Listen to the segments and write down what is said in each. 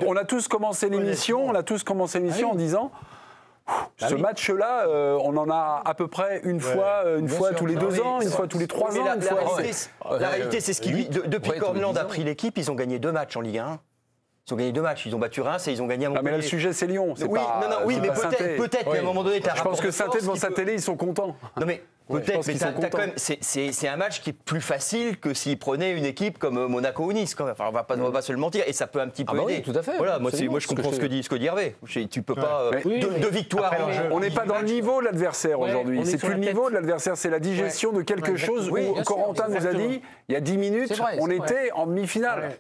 on a tous commencé l'émission en disant ce match-là, on en a à peu près une fois tous les 2 ans, une fois tous les 3 ans. La réalité, c'est ce qui depuis qu'Orland a pris l'équipe, ils ont gagné 2 matchs en Ligue 1. Ils ont gagné 2 matchs, ils ont battu Reims et ils ont gagné à Montpellier. Mais là, le sujet, c'est Lyon. Oui, mais peut-être, mais à un moment donné, je pense que Saint-Étienne devant sa télé, ils sont contents. Non mais peut-être, mais quand même, c'est un match qui est plus facile que s'ils prenaient une équipe comme Monaco ou Nice. Enfin, on va pas se le mentir, et ça peut un petit peu aider. Oui, tout à fait. Voilà, moi je comprends ce que dit Hervé. Tu peux pas deux victoires. On n'est pas dans le niveau de l'adversaire aujourd'hui. C'est plus le niveau de l'adversaire, c'est la digestion de quelque chose où Corentin nous a dit il y a 10 minutes, on était en demi-finale.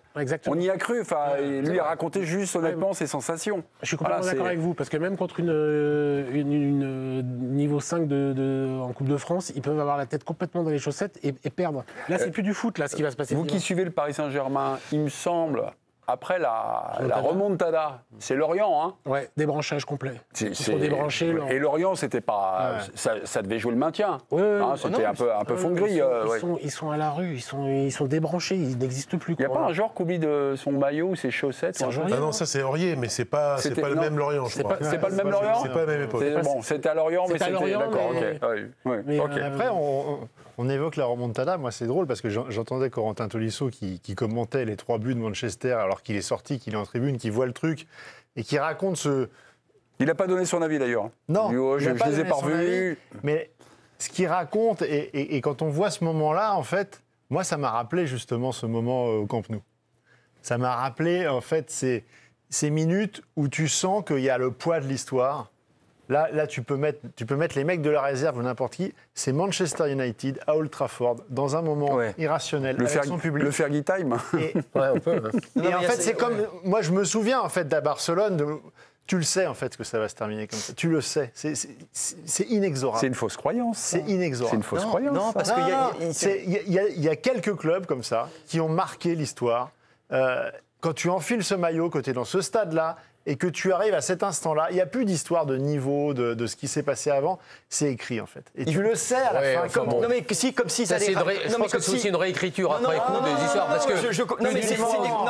On y a cru. Enfin, lui a raconté juste honnêtement ses sensations. Je suis complètement d'accord avec vous, parce que même contre une niveau 5 en Coupe de France, ils peuvent avoir la tête complètement dans les chaussettes et perdre. Là, c'est plus du foot, là, ce qui va se passer. Vous qui suivez le Paris Saint-Germain, il me semble, après la remontada, c'est Lorient, hein ? Ouais, débranchage complet. Ils sont débranchés. Et Lorient, c'était pas, ça devait jouer le maintien. C'était un peu fond de grille. Ils sont à la rue, ils sont débranchés, ils n'existent plus. Il n'y a pas un joueur qui oublie de son maillot ou ses chaussettes. Non, ça c'est Aurier, mais c'est pas le même Lorient, je crois. C'est pas le même Lorient. C'est pas la même époque. Bon, c'était à Lorient, mais c'était d'accord. Après, on évoque la remontada. Moi, c'est drôle parce que j'entendais Corentin Tolisso qui commentait les 3 buts de Manchester alors qu'il est sorti, qu'il est en tribune, qu'il voit le truc et qui raconte ce... Il n'a pas donné son avis d'ailleurs. Non, je les ai pas revus. Mais ce qu'il raconte, et quand on voit ce moment-là, en fait, moi, ça m'a rappelé justement ce moment au Camp Nou. Ça m'a rappelé, en fait, ces minutes où tu sens qu'il y a le poids de l'histoire. Là, tu peux mettre les mecs de la réserve ou n'importe qui. C'est Manchester United à Old Trafford dans un moment irrationnel avec son public. Le Fergie Time. On peut. Et en fait, c'est comme moi, je me souviens en fait d'à Barcelone. Tu le sais en fait que ça va se terminer comme ça. Tu le sais. C'est inexorable. C'est une fausse croyance. C'est inexorable. C'est une fausse croyance. Non, parce qu'il y a quelques clubs comme ça qui ont marqué l'histoire. Quand tu enfiles ce maillot, que tu es dans ce stade-là, et que tu arrives à cet instant-là, il n'y a plus d'histoire de niveau, de ce qui s'est passé avant, c'est écrit en fait. Et tu le sais à la fin. Non mais comme si ça allait... Je pense que c'est aussi une réécriture après coup des histoires. Parce que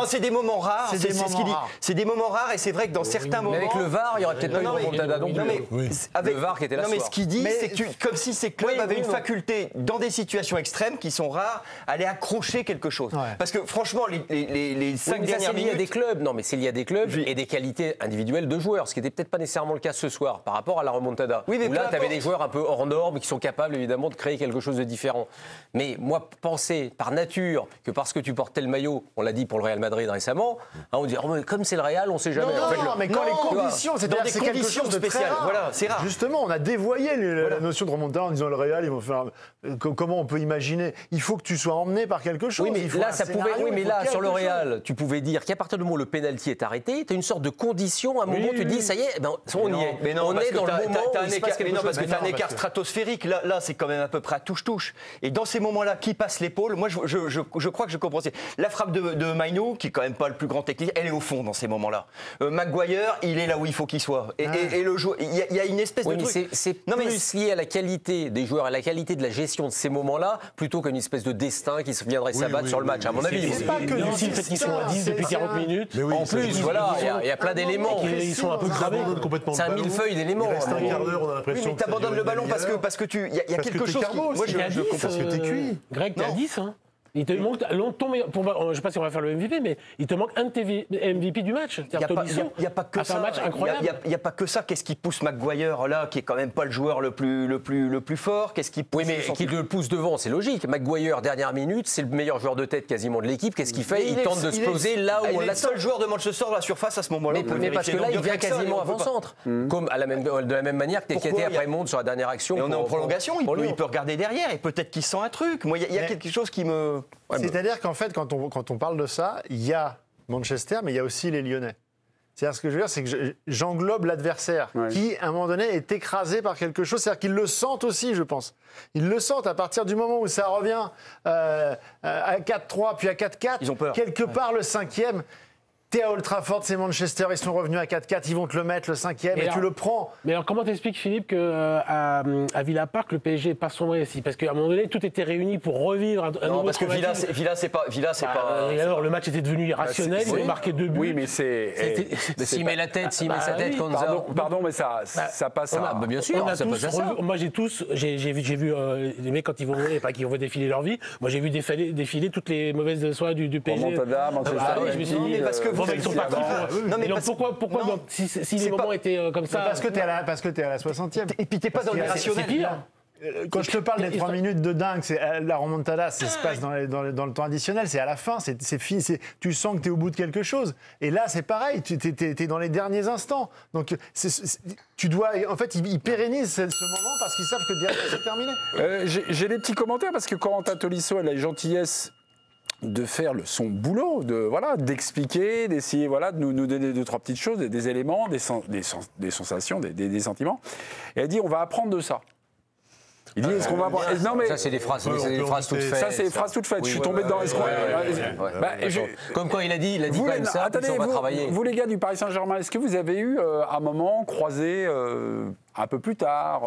c'est des moments rares, c'est ce qu'il dit. C'est des moments rares et c'est vrai que dans certains moments... Mais avec le VAR, il n'y aurait peut-être pas eu de remontada non plus. Le VAR qui était là ce soir. Non mais ce qu'il dit, c'est comme si ces clubs avaient une faculté, dans des situations extrêmes qui sont rares, à aller accrocher quelque chose. Parce que franchement, les 5 dernières minutes... C'est lié à des clubs. Non mais c'est lié à des clubs et des qualités individuelle de joueurs, ce qui n'était peut-être pas nécessairement le cas ce soir par rapport à la remontada. Oui, mais où là, tu avais des joueurs un peu hors normes qui sont capables évidemment de créer quelque chose de différent. Mais moi, penser par nature que parce que tu portais le maillot, on l'a dit pour le Real Madrid récemment, on dit comme c'est le Real, on ne sait jamais. Non, mais quand les conditions, c'est-à-dire c'est quelque chose de très rare. Voilà, c'est rare. Justement, on a dévoyé la notion de remontada en disant le Real, ils vont faire. Comment on peut imaginer ? Il faut que tu sois emmené par quelque chose. Oui, mais là, ça pouvait. Oui, mais là, sur le Real, tu pouvais dire qu'à partir du moment où le pénalty est arrêté, tu as une sorte de condition, à un moment, tu dis, ça y est, on y est. Mais non, on est dans le moment où il se passe quelque chose. Parce que tu as un écart stratosphérique. Là, c'est quand même à peu près à touche-touche. Et dans ces moments-là, qui passe l'épaule ? Moi, je crois que je comprends. La frappe de Maïno, qui est quand même pas le plus grand technique, elle est au fond dans ces moments-là. Maguire, il est là où il faut qu'il soit. Et le joueur, il y a une espèce de truc. C'est plus lié à la qualité des joueurs, à la qualité de la gestion de ces moments-là, plutôt qu'une espèce de destin qui viendrait s'abattre sur le match, à mon avis. C'est pas que aussi le fait qu'ils sont à 10 depuis 40 minutes. En plus, voilà, il y a plein d'éléments. Ils sont un peu cramés. C'est un millefeuille d'éléments. Il reste un quart d'heure, on a l'impression. Oui, mais t'abandonnes le ballon parce que il y a quelque chose. Moi, parce que t'es cuit. Greg, t'es à 10, hein. Il te manque je ne sais pas si on va faire le MVP, mais il te manque un de tes MVP du match. Il n'y a pas que ça. Un match incroyable. Il n'y a pas que ça. Qu'est-ce qui pousse Maguire là, qui est quand même pas le joueur le plus fort ? Qu'est-ce qui pousse ? Oui, mais qui le pousse devant, c'est logique. Maguire, dernière minute, c'est le meilleur joueur de tête quasiment de l'équipe. Qu'est-ce qu'il fait ? Il tente de se poser là où on l'a. Il est le seul joueur de Manchester à la surface à ce moment-là. Mais parce que là, il vient quasiment avant-centre. Comme de la même manière que Kéké après monte sur la dernière action. Et on est en prolongation. Il peut regarder derrière et peut-être qu'il sent un truc. Moi, il y a quelque chose qui me. C'est-à-dire qu'en fait, quand on parle de ça, il y a Manchester, mais il y a aussi les Lyonnais. C'est-à-dire, ce que je veux dire, c'est que j'englobe l'adversaire qui, à un moment donné, est écrasé par quelque chose. C'est-à-dire qu'ils le sentent aussi, je pense. Ils le sentent à partir du moment où ça revient à 4-3, puis à 4-4. Ils ont peur. Quelque part, le cinquième... T'es à Old Trafford, c'est Manchester, ils sont revenus à 4-4, ils vont te le mettre, le 5e, et tu le prends. Mais alors, comment t'expliques, Philippe, qu'à Villa Park, le PSG n'est pas sombré ici? Parce qu'à un moment donné, tout était réuni pour revivre un non, nouveau parce que Villa, c'est pas. Et alors, le match était devenu irrationnel, ils ont marqué 2 buts. Oui, mais c'est. S'il met la tête, s'il met sa tête, quand Pardon, mais ça passe à. Bien sûr, ça passe à ça. Moi, j'ai vu les mecs quand ils vont défiler leur vie. Moi, j'ai vu défiler toutes les mauvaises soirées du PSG. Remontada, Manchester. Je me suis dit, parce que ils sont partis. Non, mais pourquoi si les moments étaient comme ça? Parce que t'es à la 60e. Et puis t'es pas dans l'irrationnel. C'est pire. Quand je te parle des 3 minutes de dingue, la remontada, ça se passe dans le temps additionnel, c'est à la fin, c'est fini, tu sens que tu es au bout de quelque chose. Et là, c'est pareil, tu es dans les derniers instants. Donc, tu dois. En fait, ils pérennisent ce moment parce qu'ils savent que derrière, c'est terminé. J'ai des petits commentaires parce que Corentin Tolisso a la gentillesse de faire son boulot, d'expliquer, d'essayer de nous donner 2-3 petites choses, des éléments, des sensations, des sentiments. Et elle dit on va apprendre de ça. Il dit est-ce qu'on va apprendre... Non, mais... Ça, c'est des phrases toutes faites. Ça, c'est des phrases toutes faites. Je suis tombé dedans. Comme quoi il a dit quand même ça, attendez, on va travailler. Vous, les gars du Paris Saint-Germain, est-ce que vous avez eu un moment croisé un peu plus tard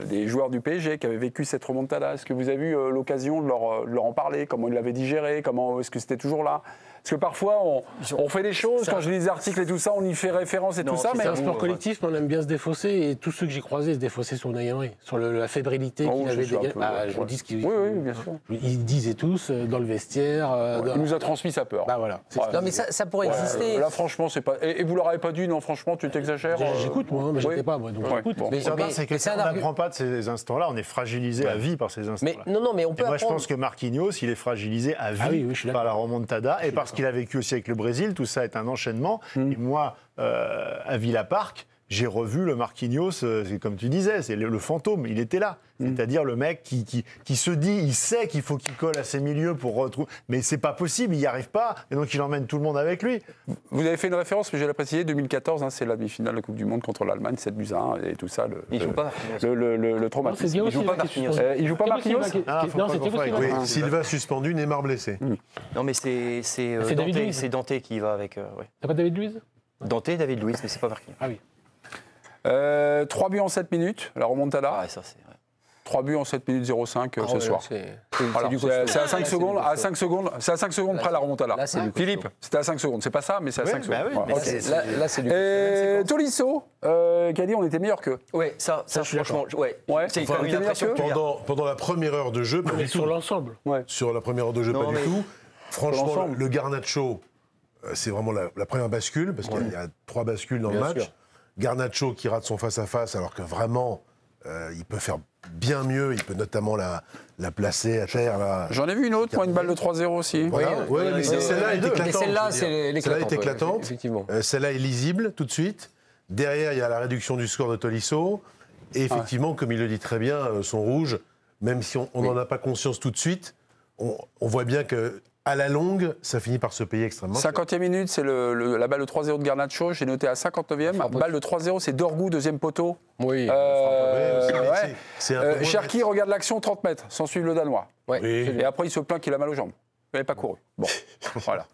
des joueurs du PSG qui avaient vécu cette remontada? Est-ce que vous avez eu l'occasion de leur en parler? Comment ils l'avaient digéré? Est-ce que c'était toujours là? Parce que parfois, on fait des choses, quand je lis des articles et tout ça, on y fait référence et tout ça. Mais c'est un sport collectif, mais on aime bien se défausser. Et tous ceux que j'ai croisés se défaussaient sur Unai Emery, sur la fébrilité qu'il avait dégagée. Je vous dis ce qu'ils bien sûr. Ils disaient tous dans le vestiaire. Il nous a transmis sa peur. Voilà. Non, mais ça pourrait exister. Là, franchement, c'est pas. Et vous leur avez pas dit, non, franchement, tu t'exagères. J'écoute, moi, mais j'étais pas, moi. Donc j'écoute. Mais c'est que si on n'apprend pas de ces instants-là, on est fragilisé à vie par ces instants-là. Mais on peut. Moi, je pense que Marquinhos, il est fragilisé à vie par la remontada et parce qu'il a vécu aussi avec le Brésil, tout ça est un enchaînement. Et moi, à Villa Park, j'ai revu le Marquinhos, c'est comme tu disais, c'est le fantôme, il était là. C'est-à-dire le mec qui se dit, il sait qu'il faut qu'il colle à ses milieux pour retrouver, mais c'est pas possible, il n'y arrive pas, et donc il emmène tout le monde avec lui. Vous avez fait une référence, mais je l'ai précisé, 2014, c'est la demi-finale de la Coupe du Monde contre l'Allemagne, 7-1 et tout ça. Il joue pas. Le traumatisme. Il joue pas Marquinhos. Il joue pas Marquinhos. Non, c'est Silva suspendu, Neymar blessé. Non, mais c'est Dante qui va avec. T'as pas David Luiz? David Luiz, mais c'est pas Marquinhos. Ah oui. 3 buts en 7 minutes, la remontada. Ça, c'est... 3 buts en 7 minutes 05 ce soir. C'est à 5 secondes, c'est à 5 secondes près la remontada. Philippe, c'était à 5 secondes. C'est pas ça, mais c'est à 5 secondes. Là, c'est du Tolisso, qui a dit on était meilleurs qu'eux. Oui, ça franchement, c'est quand même une impression pendant la première heure de jeu, mais sur l'ensemble. Sur la première heure de jeu, pas du tout. Franchement, le Garnacho, c'est vraiment la première bascule, parce qu'il y a 3 bascules dans le match. Garnacho qui rate son face-à-face, alors que vraiment, il peut faire bien mieux. Il peut notamment la placer à terre. J'en ai vu une autre, moi, une balle de 3-0 aussi. Mais celle-là est éclatante. Celle-là, c'est éclatante. Effectivement. Celle-là est lisible tout de suite. Derrière, il y a la réduction du score de Tolisso. Et effectivement, comme il le dit très bien, son rouge, même si on n'en a pas conscience tout de suite, on voit bien que à la longue, ça finit par se payer extrêmement. 50e minute, c'est la balle de 3-0 de Garnacho. J'ai noté à 59e. Balle de 3-0, c'est Dorgu, deuxième poteau. Oui. Cherki regarde l'action 30 mètres, sans suivre le Danois. Et après, il se plaint qu'il a mal aux jambes. Il n'avait pas couru. Bon, voilà.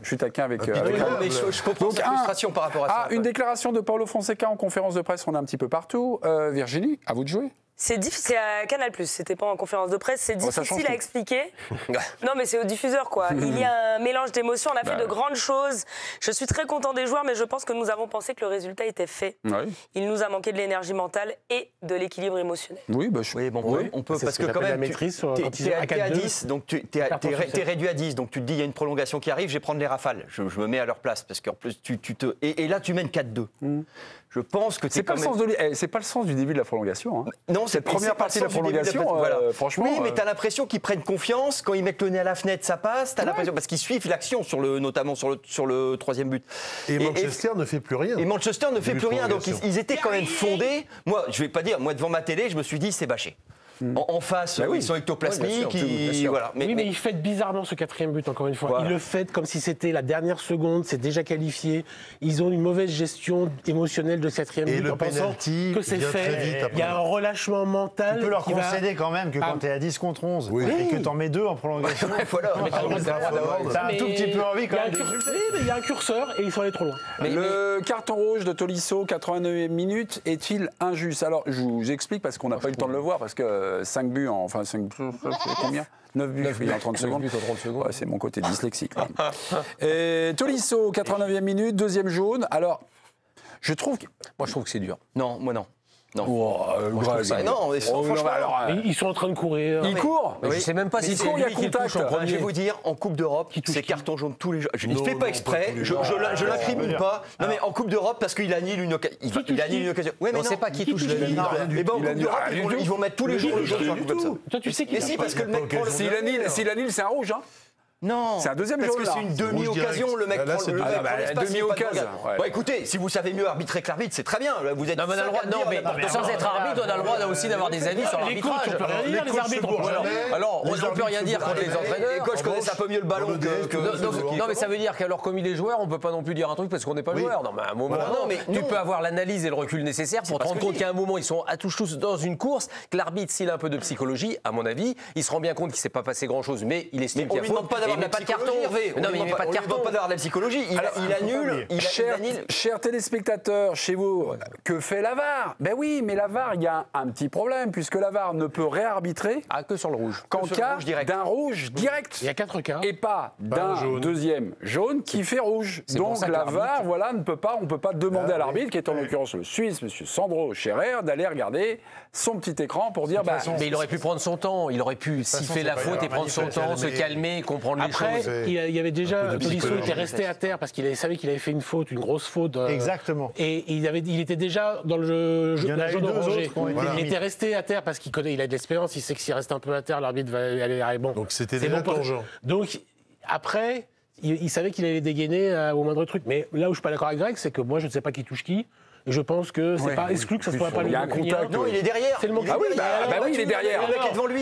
Je suis taquin avec... mais je comprends sa frustration par rapport à ça. Une déclaration de Paulo Fonseca en conférence de presse, on est un petit peu partout. Virginie, à vous de jouer. C'est à Canal+, c'était pas en conférence de presse, c'est difficile à expliquer. Non mais c'est au diffuseur quoi. Il y a un mélange d'émotions, on a fait de grandes choses. Je suis très content des joueurs, mais je pense que nous avons pensé que le résultat était fait. Il nous a manqué de l'énergie mentale et de l'équilibre émotionnel. On peut parce que quand même, t'es à 10, donc t'es réduit à 10, donc tu te dis il y a une prolongation qui arrive, je vais prendre les rafales. Je me mets à leur place, parce qu'en plus, et là tu mènes 4-2. Je pense que c'est pas le sens du début de la prolongation. Non, cette première partie de la prolongation, franchement. Oui, mais t'as l'impression qu'ils prennent confiance quand ils mettent le nez à la fenêtre, ça passe. T'as l'impression parce qu'ils suivent l'action notamment sur le 3e but. Et Manchester ne fait plus rien. Et Manchester ne fait plus rien, donc ils étaient quand même fondés. Moi, je vais pas dire, devant ma télé, je me suis dit c'est bâché. en face, ils sont ectoplasmiques. Voilà. Mais il fête bizarrement ce 4e but, encore une fois. Voilà. Il le fête comme si c'était la dernière seconde, c'est déjà qualifié. Ils ont une mauvaise gestion émotionnelle de 4e but. Et le penalty que c'est fait. Il y a un relâchement mental. Tu peux leur concéder quand même que quand tu es à 10 contre 11 et que tu en mets 2 en prolongation. Voilà. T'as un tout petit peu envie quand même. Il y a un curseur et ils sont allés trop loin. Le carton rouge de Tolisso, 89 minutes, est-il injuste? Alors, je vous explique parce qu'on n'a pas eu le temps de le voir, parce que 5 buts en... Enfin, 5 buts, combien 9 buts en 30 secondes. Ouais, c'est mon côté dyslexique. Tolisso, 89e minute, 2e jaune. Alors, je trouve que... Moi, je trouve que c'est dur. Non, moi non. Non. Ils sont en train de courir. Ils courent. Je ne sais même pas si c'est lui qui touche en premier. Je vais vous dire, en Coupe d'Europe, c'est carton jaune tous les jours. Je ne fais pas exprès, je l'incrimine pas. Non, mais en Coupe d'Europe, parce qu'il annule une occasion. Il annule une occasion. Ouais, mais on ne sait pas qui touche. Et ben en Coupe d'Europe, ils vont mettre tous les jours le jaune sur un coup comme ça. Toi, tu sais qui. Mais si, parce que le mec prend le. S'il annule, c'est un rouge, hein. Non, c'est un deuxième parce jaune. Parce que c'est une demi-occasion, le mec prend le demi-occasion. Bon, écoutez, si vous savez mieux arbitrer que l'arbitre, c'est très bien. Vous êtes non, mais on a le droit, sans être arbitre, on a le droit aussi d'avoir des avis sur l'arbitrage. Les arbitres. Alors, on ne peut rien dire contre les entraîneurs. Les coachs connaissent un peu mieux le ballon que. Non, mais ça veut dire qu'alors, comme il est joueur, on ne peut pas non plus dire un truc parce qu'on n'est pas joueur. Non, mais à un moment, tu peux avoir l'analyse et le recul nécessaire pour te rendre compte qu'à un moment, ils sont à tous dans une course, que l'arbitre, s'il a un peu de psychologie, à mon avis, il se rend bien compte qu'il ne s'est pas passé grand-chose, mais il estime qu'il y a faute. Il n'a pas de carton. Non, mais il met pas de carton. On ne pas d'avoir de la psychologie. Il annule. Chers téléspectateurs, chez vous, que fait la VAR? Ben oui, mais la VAR, il y a un petit problème, puisque la VAR ne peut réarbitrer que sur le rouge. Qu'en cas d'un rouge direct. Il y a 4 cas. Et pas d'un deuxième jaune qui fait rouge. Donc la VAR, voilà, on ne peut pas demander à l'arbitre, qui est en l'occurrence le Suisse, M. Sandro Scherer, d'aller regarder son petit écran pour dire... Mais il aurait pu prendre son temps. Il aurait pu siffler la faute et prendre son temps, se calmer, comprendre les choses. Il y avait déjà Tolisso était resté à terre parce qu'il savait qu'il avait fait une faute, une grosse faute. Exactement. Et il était déjà dans le jeu orangé. Il était resté à terre parce il a de l'expérience. Il sait que s'il reste un peu à terre, l'arbitre va aller bon. Donc c'était déjà tangent. Donc après, il savait qu'il allait dégainer au moindre truc. Mais là où je suis pas d'accord avec Greg, c'est que moi je ne sais pas qui touche qui. Et je pense que c'est pas exclu que ça soit pas le. Il y a un contact. Non, il est derrière. C'est le Ah oui, il est derrière. Le mec est devant lui.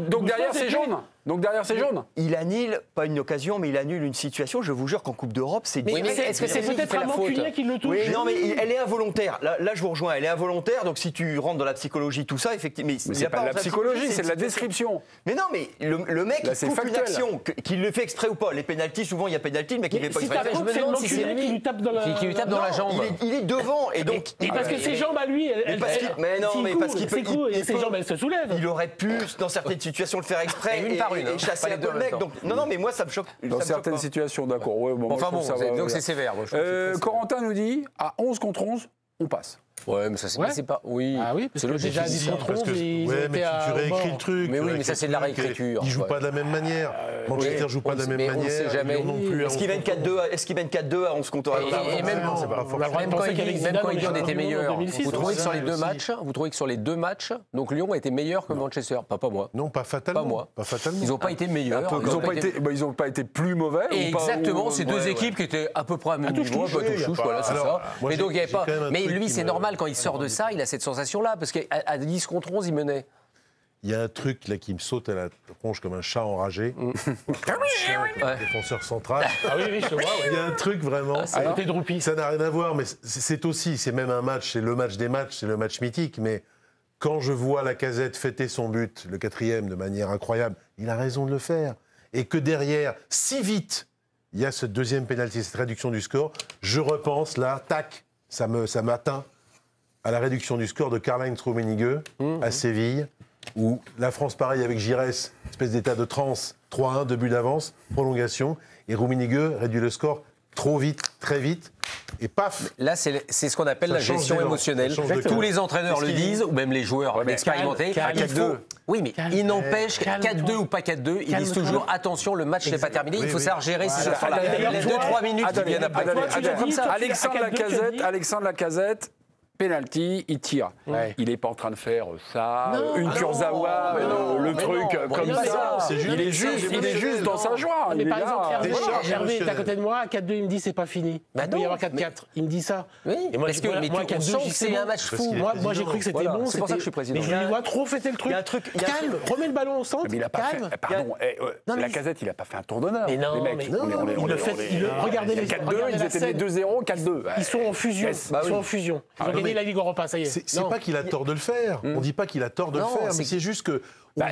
Donc derrière, c'est jaune. Donc derrière, c'est jaune. Il annule, pas une occasion, mais il annule une situation. Je vous jure qu'en Coupe d'Europe, c'est difficile. Mais est-ce que c'est peut-être un Mancunien qui le touche? Oui, non, mais elle est involontaire. Là, je vous rejoins. Elle est involontaire. Donc si tu rentres dans la psychologie, tout ça, effectivement. Mais c'est pas de la psychologie, c'est de la description. Mais non, mais le mec, il coupe une action, qu'il le fait exprès ou pas. Les pénaltys, souvent, il y a pénalty, le mec, il fait pas exprès. Je me demande si c'est lui qui lui tape dans la jambe. Il est devant. Et donc. Parce que ses jambes à lui, mais non, mais parce qu'il peut. Ses jambes, elles se soulèvent. Il aurait pu, dans certaines situations, le faire exprès et chasser un peu le mec. Non, mais moi, ça me choque. Dans certaines situations, d'accord. Enfin bon, donc c'est sévère. Corentin nous dit, à 11 contre 11, on passe. Ouais, mais ça c'est pas. Oui. Ah oui, parce que déjà 10 contre 11, mais tu réécris le truc. Mais oui, mais ça c'est de la réécriture. Ils jouent pas de la même manière. Manchester joue pas de la même manière. On sait jamais. Est-ce qu'ils mènent 4-2 à 11 contre 11? Et même quand il dit on était meilleurs, vous trouvez que sur les deux matchs, donc Lyon a été meilleur que Manchester? Pas moi. Non, pas fatalement. Pas moi. Pas fatalement. Ils n'ont pas été meilleurs. Ils n'ont pas été plus mauvais. Exactement, c'est deux équipes qui étaient à peu près à même niveau, pas touche, voilà, c'est ça. Mais donc il y avait pas. Mais lui, c'est normal quand il sort de ça. Il a cette sensation-là, parce qu'à 10 contre 11, il menait. Il y a un truc là qui me saute à la tronche comme un chat enragé. Défenseur central. Ah oui, je te vois. Il y a un truc vraiment. Ça n'a rien à voir, mais c'est même un match, c'est le match des matchs, c'est le match mythique. Mais quand je vois Lacazette fêter son but, le 4e, de manière incroyable, il a raison de le faire. Et que derrière, si vite, il y a ce deuxième pénalty, cette réduction du score, je repense là, tac, ça m'atteint à la réduction du score de Karl-Heinz Rummenigge à Séville, où la France, pareil avec Giresse, espèce d'état de transe, 3-1, 2 buts d'avance, prolongation, et Rummenigge réduit le score trop vite, très vite, et paf. Là, c'est ce qu'on appelle la gestion émotionnelle. Tous les entraîneurs le disent, ou même les joueurs expérimentés. 4-2. Oui, mais il n'empêche, 4-2 ou pas 4-2, ils disent toujours attention, le match n'est pas terminé, il faut savoir gérer ces histoires-là. Les 2-3 minutes qui viennent après. Alexandre Lacazette penalty, il tire. Ouais. Il n'est pas en train de faire ça, une Kurzawa, le truc comme ça. Il est juste dans sa joie. Mais par exemple, Hervé est à côté de moi, 4-2, il me dit c'est pas fini. Il peut y avoir 4-4. Il me dit ça. Oui, et moi, parce que moi 4-2, c'est un match fou. Moi, j'ai cru que c'était bon. C'est pour ça que je suis président. Mais je lui vois trop fêter le truc. Calme, remets le ballon au centre. Mais il a pas fait. Pardon, Lacazette, il a pas fait un tour d'honneur. Mais non, il le fait. Regardez les 4-2, ils étaient 2-0, 4-2. Ils sont en fusion. Ils ont gagné la Ligue Europa, ça y est. C'est pas qu'il a tort de le faire. On dit pas qu'il a tort de le faire, mais c'est juste que.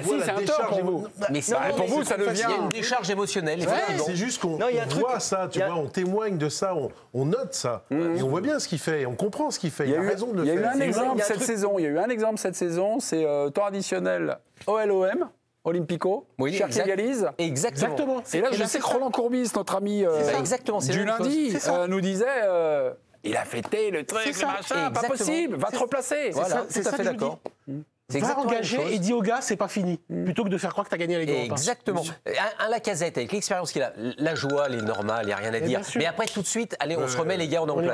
Si, c'est un tort pour vous. Mais pour vous, ça devient. Il y a une décharge émotionnelle. C'est juste qu'on voit ça, tu vois, on témoigne de ça, on note ça. Et on voit bien ce qu'il fait, on comprend ce qu'il fait. Il a raison de le faire. Il y a eu un exemple cette saison, c'est temps additionnel OLOM. Olympico, Cherki égalise. Exactement. Et là, je sais que Roland Courbis, notre ami du lundi, nous disait il a fêté le truc, le machin, pas possible, va te replacer. Voilà, tout à fait d'accord. Va engager et dis au gars, c'est pas fini, plutôt que de faire croire que tu as gagné la Ligue Europa. Exactement. Un Lacazette, avec l'expérience qu'il a, la joie, elle est normale, il n'y a rien à dire. Mais après, tout de suite, allez, on se remet les gars, on est en place.